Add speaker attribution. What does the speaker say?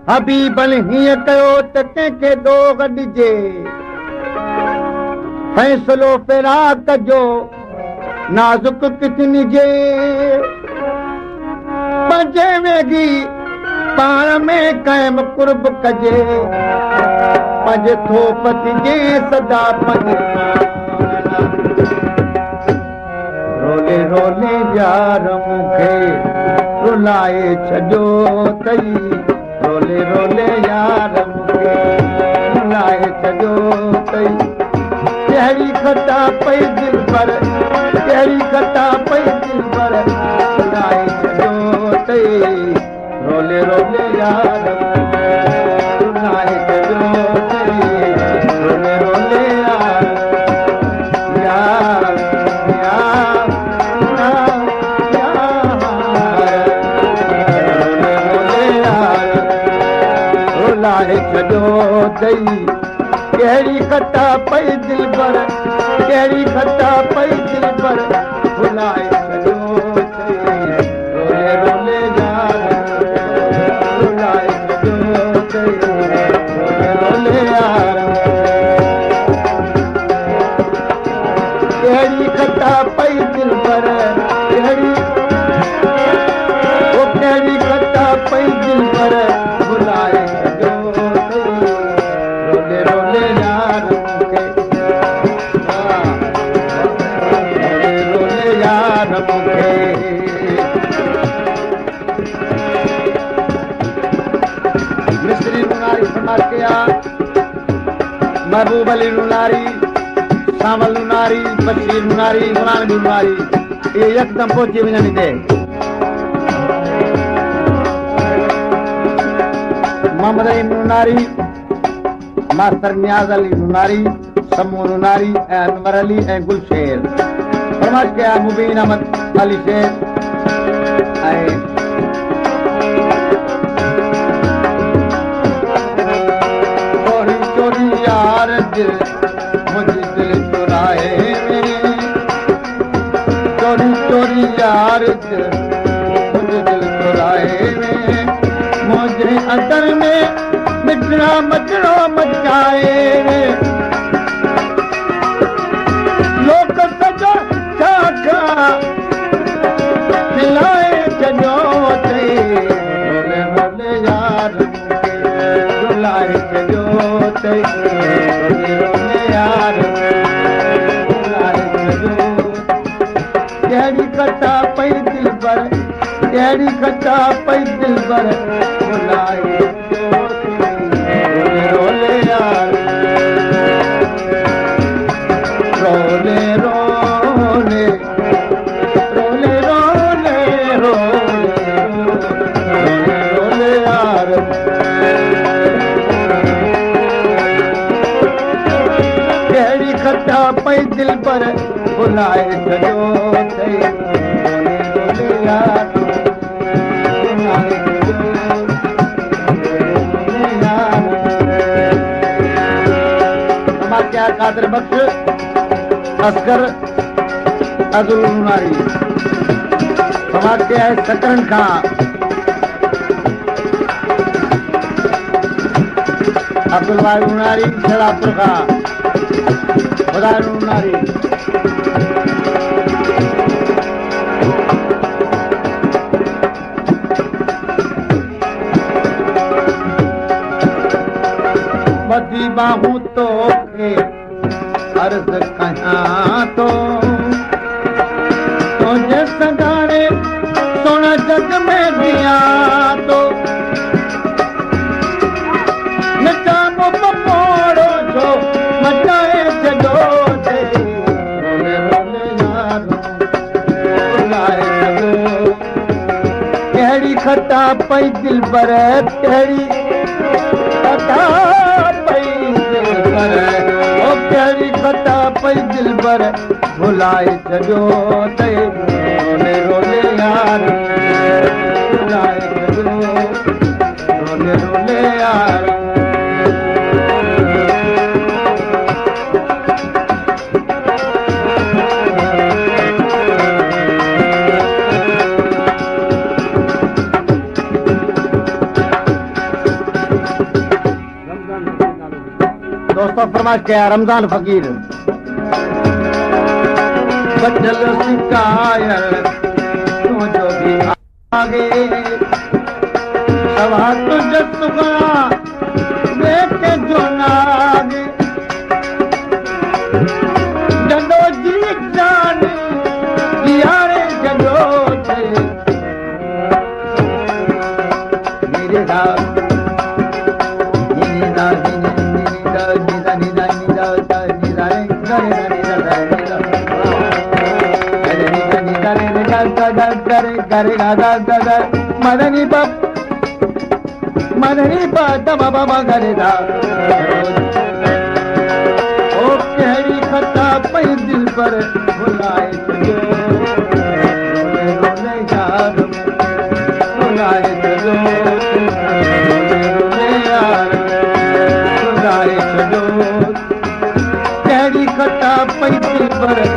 Speaker 1: हबीबन हीअं कयो त कंहिंखे दो गॾिजे फ़ैसिलो फ़िराक जो नाज़ुक किथनी जे पंहिंजे वेगी पाण में क़ाइम कुर्ब कजे पंहिंजे थोप थिजे सदा पंहिंजे रोले रोले यार मूंखे रुलाए छॾियो अथई रोले रोले यार मूंखे रुलाए छॾियो अथई कहिड़ी खता पई दिल पर कहिड़ी खता पई दिल पर रुलाए छॾियो अथई रोले रोले यार रुलाए छॾियो अथई रोले रोले यार यार यार छॾियो अथई कहिड़ी खता पई दिल पर कहिड़ी खता पई दिल पर भुलाए छॾियो अथई रोले रोले यार भुलाए छॾियो अथई रोले रोले यार कहिड़ी खता पई दिल पर कहिड़ी खता पई दिल पर भुलाए महबूब अली नूनारी सावल नूनारी बशीर नूनारी गुलाम नूनारी ये एकदम पहुंची वञनि हिते मोहम्मद अली नूनारी मास्टर नियाज़ अली नूनारी समू नूनारी ऐं अनवर अली ऐं गुलशेर फरमाइश कया मुबीन अहमद अली शेर ऐं यार दिल मुझे दिल चुराए चोरी चोरी यार दिल मुझे दिल चुराए मुझे अंदर में मिटना मचड़ो मचाए लोग सजो चाका खिलाए छॾियो रोले रोले यार रुलाए छॾियो कहिड़ी खता पई दिल पर कहिड़ी खता पई दिल पर भुलाए रोले रोले यार रोले रोले रोले रोले रोले रोले यार खता पई दिल पर भुलाए छॾियो अथई रोले रोले यार क्या कादर बख्श असगर अब्दुल नूनारी समाज के है सकरन खां अब्दुल वाहिद नूनारी शराबपुर खां खुदा नूनारी बदी बाहूं तो अर्ज कयां तो तुझे सगारे सोना जग में दिया तो नचा मोड़ो जो मचाए छॾियो रोले रोले यार रुलाए छॾियो कहिड़ी खता पई दिल पर कहिड़ी खता पई दिल पर कहिड़ी खता पई दिल पर भुलाए छॾियो रोले रोले यार भुलाए छॾियो रोले रोले यार दोस्तों फरमाइश क्या रमजान फकीर बचल शिकायर तू जो भी आगे सवा तुझ सुखा देख जो नागे जदो जी जान यारे जदो थे मेरे रात मदनी बाबा करे दा ओ कहरी खता पई दिल पर भुलाए रोले यार भुलाए यार भुलाए कहरी खता पई दिल पर